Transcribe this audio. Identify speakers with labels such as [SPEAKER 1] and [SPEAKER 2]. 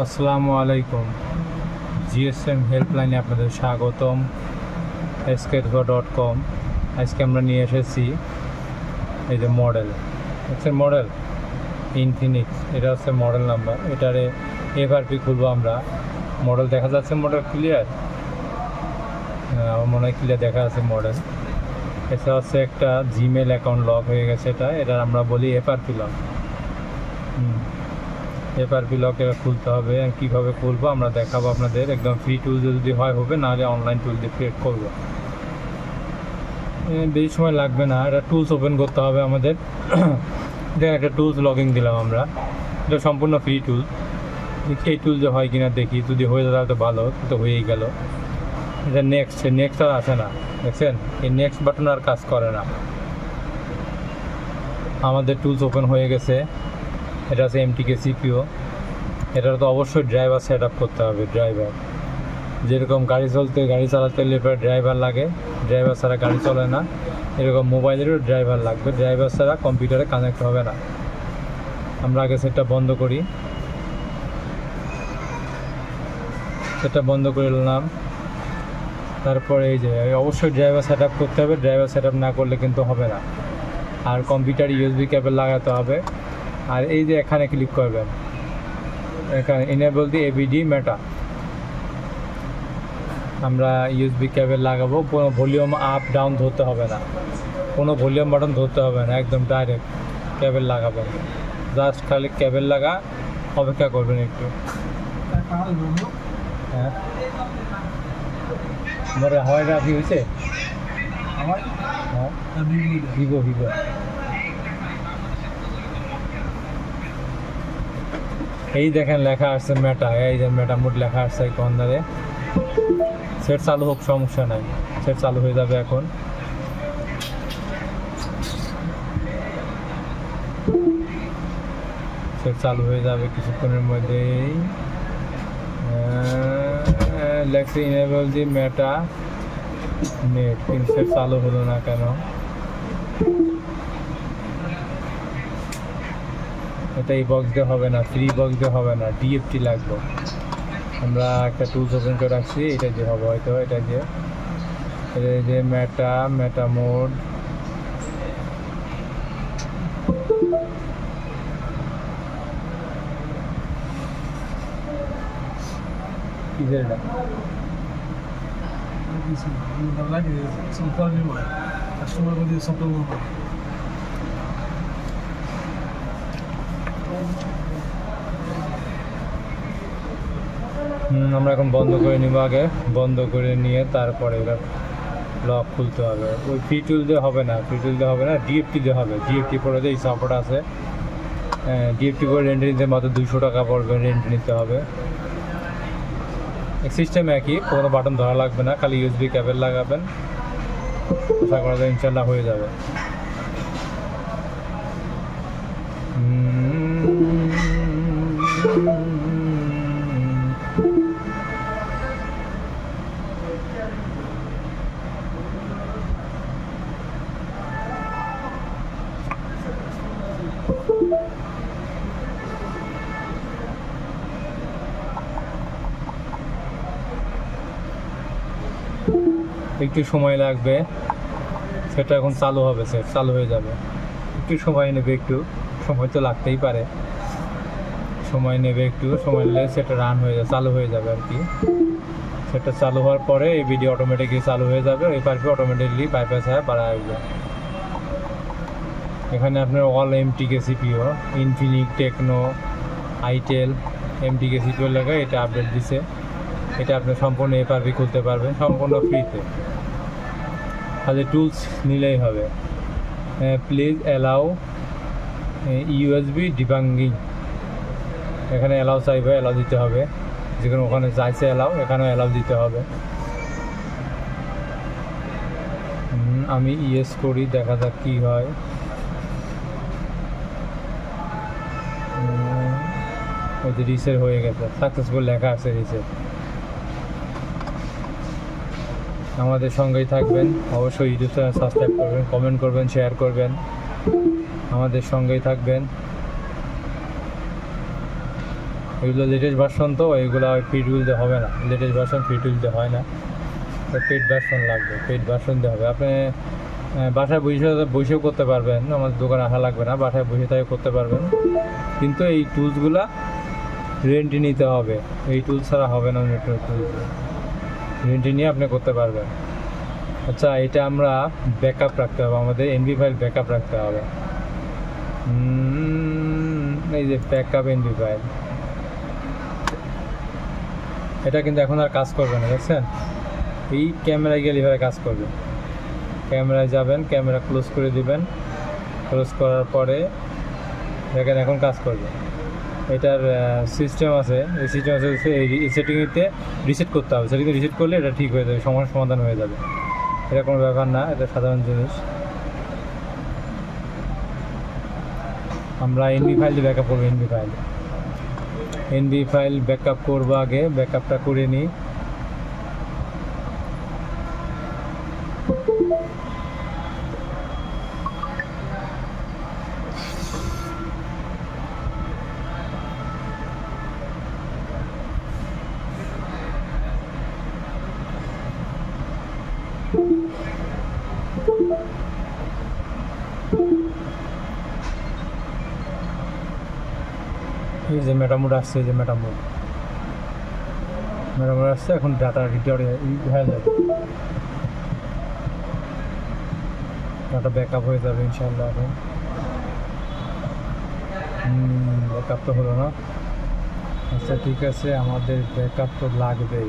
[SPEAKER 1] আসসালামু আলাইকুম। জিএসএম হেল্পলাইনে আপনাদের স্বাগতম। sketchbook.com। আজকে আমরা নিয়ে এসেছি এই যে মডেল, হচ্ছে মডেল ইনফিনিক্স। এটা হচ্ছে মডেল নাম্বার। এটারে এফআরপি খুলবো আমরা। মডেল দেখা যাচ্ছে, মডেল ক্লিয়ার? আমার মনে হয় ক্লিয়ার দেখা যাচ্ছে মডেল। এটা হচ্ছে একটা জিমেল অ্যাকাউন্ট লক হয়ে গেছে। এটা আমরা বলি এফআরপি লক। এফআরপি লক এটা খুলতে হবে। কীভাবে খুলবো আমরা দেখাবো আপনাদের। একদম ফ্রি টুল যদি হয় হবে, নাহলে অনলাইন টুল দিয়ে ক্রিয়েট করবো। বেশি সময় লাগবে না। এটা টুলস ওপেন করতে হবে আমাদের। এটা একটা টুলস লগিং দিলাম আমরা। এটা সম্পূর্ণ ফ্রি টুল। এই টুল যে হয় কিনা দেখি, যদি হয়ে যায় তাহলে তো ভালো, তো হয়েই গেল। এটা নেক্সট আর আসে না, দেখছেন? এই নেক্সট বাটন আর কাজ করে না। আমাদের টুলস ওপেন হয়ে গেছে। এটা আছে MTK CPU। এটা তো অবশ্যই ড্রাইভার সেট আপ করতে হবে। ড্রাইভার যেরকম গাড়ি চালাতে হলে ড্রাইভার লাগে, ড্রাইভার ছাড়া গাড়ি চলে না। এরকম মোবাইলেরও ড্রাইভার লাগবে, ড্রাইভার ছাড়া কম্পিউটারে কানেক্ট হবে না। আমরা আগে সেটটা বন্ধ করি। সেটটা বন্ধ করে নিলাম। তারপরে এই যে অবশ্যই ড্রাইভার সেট আপ করতে হবে। ড্রাইভার সেট আপ না করলে কিন্তু হবে না। আর কম্পিউটার USB কেবল লাগাতে হবে। আর এই যে এখানে ক্লিক করবেন, এখানে এনেবল দি AVD মেটা। আমরা USB কেবল লাগাবো। কোনো ভলিউম আপ ডাউন ধরতে হবে না, কোনো ভলিউম বাটন ধরতে হবে না, একদম ডাইরেক্ট কেবল লাগাবেন। জাস্ট খালি কেবল লাগা, অপেক্ষা করবেন একটু। হ্যাঁ, আমার হাওয়াই রাখি হয়েছে। হ্যাঁ, ভিভো। এই দেখেন লেখা আসছে মেটা। এই যে মেটা মোড লেখা আসছে এই কর্নারে। সেট চালু হোক, সমস্যা নাই। সেট চালু হয়ে যাবে এখন। সেট চালু হয়ে যাবে কিছুক্ষণের মধ্যেই। লেখছে ইনেবল দি মেটা নেট, কিন্তু সেট চালু হলো না কেন? এটা এই বক্স দিয়ে হবে না, ফ্রি বক্স দিয়ে হবে না, DFT লাগবে। আমরা একটা টুলস ওপেন করে রাখছি, এটা দিয়ে হবে হয়তো। এটা যে মেটা মোড। এটা আমরা এখন বন্ধ করে নিব। আগে বন্ধ করে নিয়ে তারপরে এটা লক খুলতে হবে। ওই ফ্রি টুল দিয়ে হবে না, DFT দিয়ে হবে। DFT করে এই সাপোর্ট আছে। DFT করে রেন্ট নিতে মাত্র 200 টাকা পড়বে, রেন্ট নিতে হবে। সিস্টেম একই, কোনো বাটন ধরা লাগবে না, খালি USB কেবল লাগাবেন। আশা করা যায় ইনশাল্লাহ হয়ে যাবে। একটু সময় লাগবে। সেটা এখন চালু হবে, সেট চালু হয়ে যাবে। একটু সময় নেবে, একটু সময় তো লাগতেই পারে। সময় নেবে, একটু সময় নিলে সেটা রান হয়ে যাবে, চালু হয়ে যাবে আর কি। সেটা চালু হওয়ার পরে এই ভিডিও অটোমেটিকলি চালু হয়ে যাবে। এফআরপি অটোমেটিকলি বাইপাস হয়ে বাড়া আসবে। এখানে আপনার all MTK CPU, Infinix, Tecno, itel, MTK CPU লাগে। এটা আপডেট দিছে। এটা আপনি সম্পূর্ণ এফআরপি খুলতে পারবেন সম্পূর্ণ ফ্রিতে। খালি টুলস নিলেই হবে। Please allow USB debunking. এখানে অ্যালাউ চাইবে, অ্যালাউ দিতে হবে। যেখানে ওখানে চাইছে অ্যালাউ, এখানেও অ্যালাউ দিতে হবে। আমি ইয়েস করি, দেখা যাক কী হয়। ওই যে রিসেট হয়ে গেছে, সাকসেসফুল লেখা আছে রিসেট। আমাদের সঙ্গেই থাকবেন অবশ্যই। ইউটিউব চ্যানেল সাবস্ক্রাইব করবেন, কমেন্ট করবেন, শেয়ার করবেন। আমাদের সঙ্গেই থাকবেন। এগুলো লেটেস্ট ভার্সন, তো এগুলো ফ্রি টুলতে হবে না, লেটেস্ট ভার্সন ফ্রি টুলতে হয় না, পেড ভার্সন লাগবে, পেড ভার্সন দিতে হবে। আপনি বাসায় বসেও করতে পারবেন, আমাদের দোকানে আসা লাগবে না, বাসায় বসে থেকে করতে পারবেন। কিন্তু এই টুলসগুলা রেন্টে নিতে হবে, এই টুলস ছাড়া হবে না, অন্য টুলস রেন্টে নিয়ে আপনি করতে পারবেন। আচ্ছা, এটা আমরা ব্যাকআপ রাখতে হবে, আমাদের এনভি ফাইল ব্যাকআপ রাখতে হবে। এই যে ব্যাকআপ এনভি ফাইল, এটা কিন্তু এখন আর কাজ করবে না, দেখছেন? এই ক্যামেরায় গেলে এবারে কাজ করবে। ক্যামেরায় যাবেন, ক্যামেরা ক্লোজ করে দিবেন, ক্লোজ করার পরে দেখেন এখন কাজ করবে। এটার সিস্টেম আছে, এই সিস্টেম আছে, এই সেটিংয়েতে রিসেট করতে হবে, সেটিংয়ে রিসেট করলে এটা ঠিক হয়ে যাবে, সমস্যার সমাধান হয়ে যাবে। এটা কোনো ব্যাপার না, এটা সাধারণ জিনিস। আমরা এনভি ফাইল দিয়ে ব্যাকআপ করবো, এনভি ফাইল ব্যাকআপ করবো, আগে ব্যাকআপটা করে নিই। এই যে মেটামোড আসছে, এই যে মেটামোড আসছে, এখন ডাটা রিকভারি হয়ে যাবে, ডাটা ব্যাকআপ হয়ে যাবে ইনশাআল্লাহ। এখন ব্যাকআপ তো হলো না। আচ্ছা ঠিক আছে, আমাদের ব্যাকআপ তো লাগবেই।